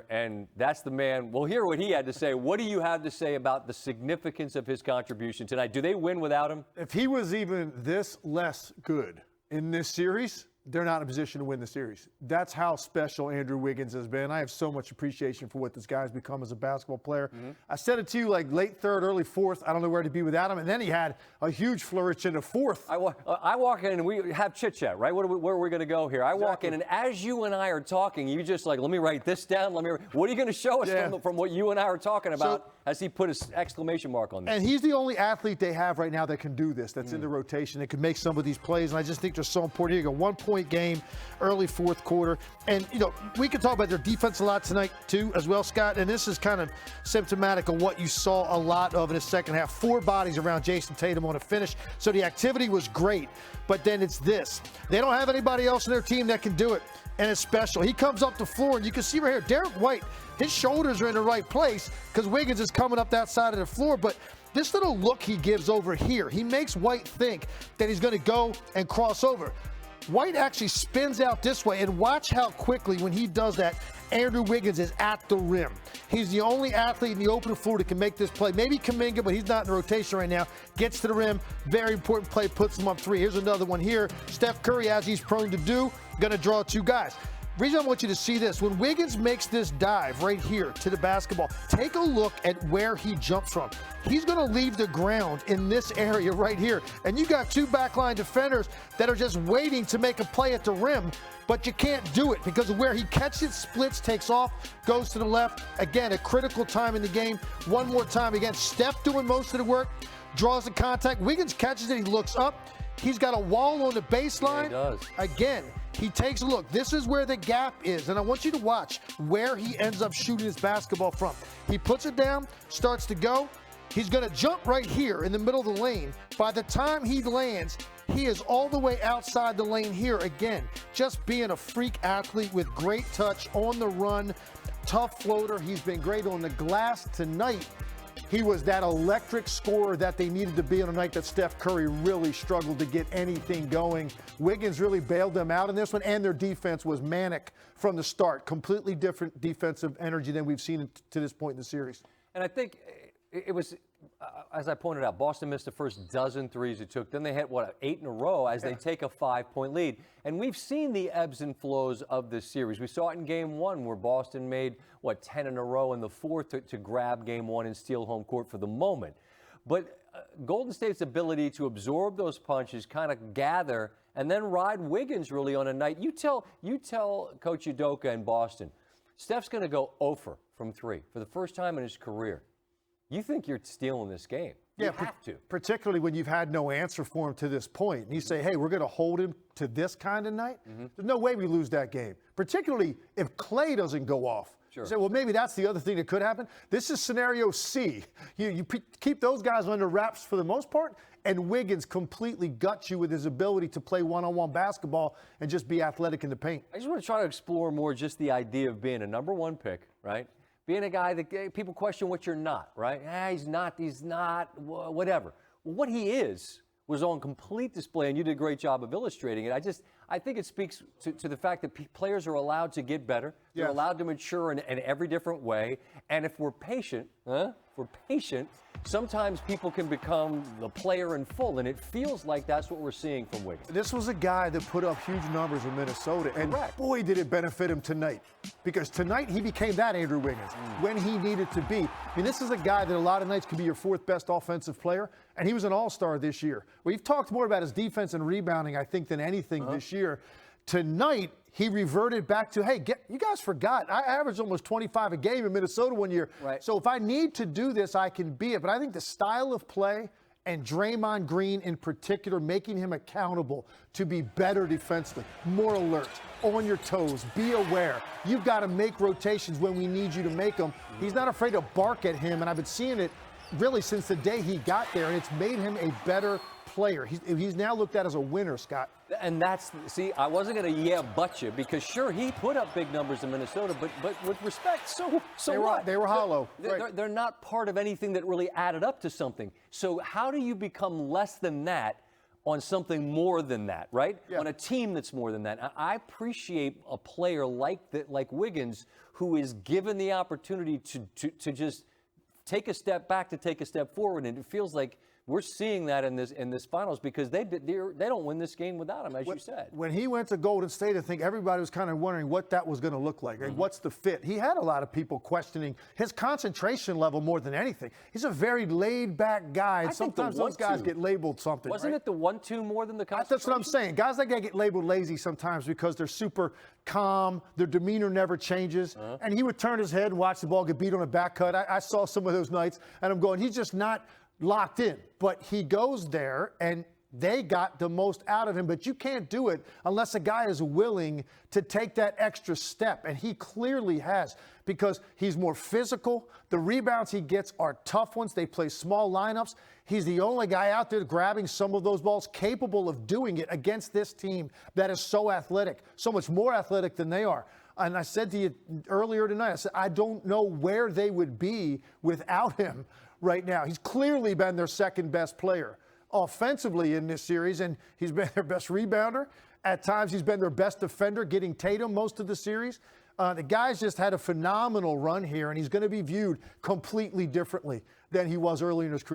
And that's the man. We'll hear what he had to say. What do you have to say about the significance of his contribution tonight? Do they win without him? If he was even this less good in this series, they're not in a position to win the series. That's how special Andrew Wiggins has been. I have so much appreciation for what this guy's become as a basketball player. I said it to you like late third, early fourth. I don't know where to be without him. And then he had a huge flourish in the fourth. I walk in and we have chit-chat, right? Where are we going to go here? I walk in, and as you and I are talking, you just like, let me write this down. What are you going to show us from what you and I are talking about as he put his exclamation mark on this? And he's the only athlete they have right now that can do this, that's in the rotation, that can make some of these plays. And I just think they're so important. Here you go, 1-point game, early fourth quarter. And, we can talk about their defense a lot tonight, too, as well, Scott. And this is kind of symptomatic of what you saw a lot of in the second half. 4 bodies around Jason Tatum on a finish. So the activity was great. But then it's this. They don't have anybody else in their team that can do it. And it's special. He comes up the floor, and you can see right here, Derek White, his shoulders are in the right place because Wiggins is coming up that side of the floor. But this little look he gives over here, he makes White think that he's going to go and cross over. White actually spins out this way, and watch how quickly when he does that, Andrew Wiggins is at the rim. He's the only athlete in the open floor that can make this play. Maybe Kuminga, but he's not in the rotation right now. Gets to the rim, very important play, puts him up 3. Here's another one here. Steph Curry, as he's prone to do, going to draw 2 guys. Reason I want you to see this, when Wiggins makes this dive right here to the basketball, take a look at where he jumps from. He's going to leave the ground in this area right here. And you got 2 backline defenders that are just waiting to make a play at the rim, but you can't do it because of where he catches it, splits, takes off, goes to the left. Again, a critical time in the game. One more time. Again, Steph doing most of the work, draws the contact. Wiggins catches it, he looks up. He's got a wall on the baseline. Yeah, he does. Again, he takes a look. This is where the gap is, and I want you to watch where he ends up shooting his basketball from. He puts it down, starts to go. He's going to jump right here in the middle of the lane. By the time he lands, he is all the way outside the lane here again. Just being a freak athlete with great touch on the run, tough floater. He's been great on the glass tonight. He was that electric scorer that they needed to be on a night that Steph Curry really struggled to get anything going. Wiggins really bailed them out in this one, and their defense was manic from the start. Completely different defensive energy than we've seen to this point in the series. And I think it was, as I pointed out, Boston missed the first dozen threes it took. Then they hit, 8 in a row as they take a 5-point lead. And we've seen the ebbs and flows of this series. We saw it in Game 1 where Boston made, 10 in a row in the fourth to grab Game 1 and steal home court for the moment. But Golden State's ability to absorb those punches, kind of gather, and then ride Wiggins really on a night. You tell Coach Udoka in Boston, Steph's going to go 0 from 3 for the first time in his career. You think you're stealing this game. You have to. Particularly when you've had no answer for him to this point. And you say, hey, we're going to hold him to this kind of night. There's no way we lose that game, particularly if Clay doesn't go off. Sure. You say, well, maybe that's the other thing that could happen. This is scenario C. You keep those guys under wraps for the most part, and Wiggins completely guts you with his ability to play one-on-one basketball and just be athletic in the paint. I just want to try to explore more just the idea of being a number 1 pick, right? Being a guy that people question what you're not, right? He's not, whatever. Well, what he is was on complete display, and you did a great job of illustrating it. I think it speaks to the fact that players are allowed to get better. They're allowed to mature in every different way. And if we're patient, sometimes people can become the player in full, and it feels like that's what we're seeing from Wiggins. This was a guy that put up huge numbers in Minnesota, and boy, did it benefit him tonight. Because tonight he became that Andrew Wiggins when he needed to be. I mean, this is a guy that a lot of nights could be your 4th best offensive player, and he was an all-star this year. We've talked more about his defense and rebounding, I think, than anything this year. Tonight, he reverted back to, hey, you guys forgot, I averaged almost 25 a game in Minnesota one year. Right. So if I need to do this, I can be it. But I think the style of play and Draymond Green in particular, making him accountable to be better defensively, more alert, on your toes, be aware. You've got to make rotations when we need you to make them. He's not afraid to bark at him, and I've been seeing it really since the day he got there, and it's made him a better player. He's now looked at as a winner, Scott. And I wasn't going to but you, because sure, he put up big numbers in Minnesota, but with respect, so what? They were hollow. They're not part of anything that really added up to something. So how do you become less than that on something more than that, right? Yeah. On a team that's more than that. I appreciate a player like Wiggins, who is given the opportunity to just take a step back, to take a step forward, and it feels like we're seeing that in this finals, because they don't win this game without him, as you said. When he went to Golden State, I think everybody was kind of wondering what that was going to look like. Like, what's the fit? He had a lot of people questioning his concentration level more than anything. He's a very laid-back guy, and sometimes those guys get labeled something. Wasn't it the 1-2 more than the concentration? That's what I'm saying. Guys like that get labeled lazy sometimes because they're super calm, their demeanor never changes, and he would turn his head and watch the ball get beat on a back cut. I saw some of those nights, and I'm going, he's just not locked in. But he goes there, and they got the most out of him. But you can't do it unless a guy is willing to take that extra step, and he clearly has, because he's more physical. The rebounds he gets are tough ones. They play small lineups. He's the only guy out there grabbing some of those balls, capable of doing it against this team that is so athletic, so much more athletic than they are. And I said to you earlier tonight, I said, I don't know where they would be without him right now. He's clearly been their second best player offensively in this series, and he's been their best rebounder. At times, he's been their best defender, getting Tatum most of the series. The guy's just had a phenomenal run here, and he's going to be viewed completely differently than he was early in his career.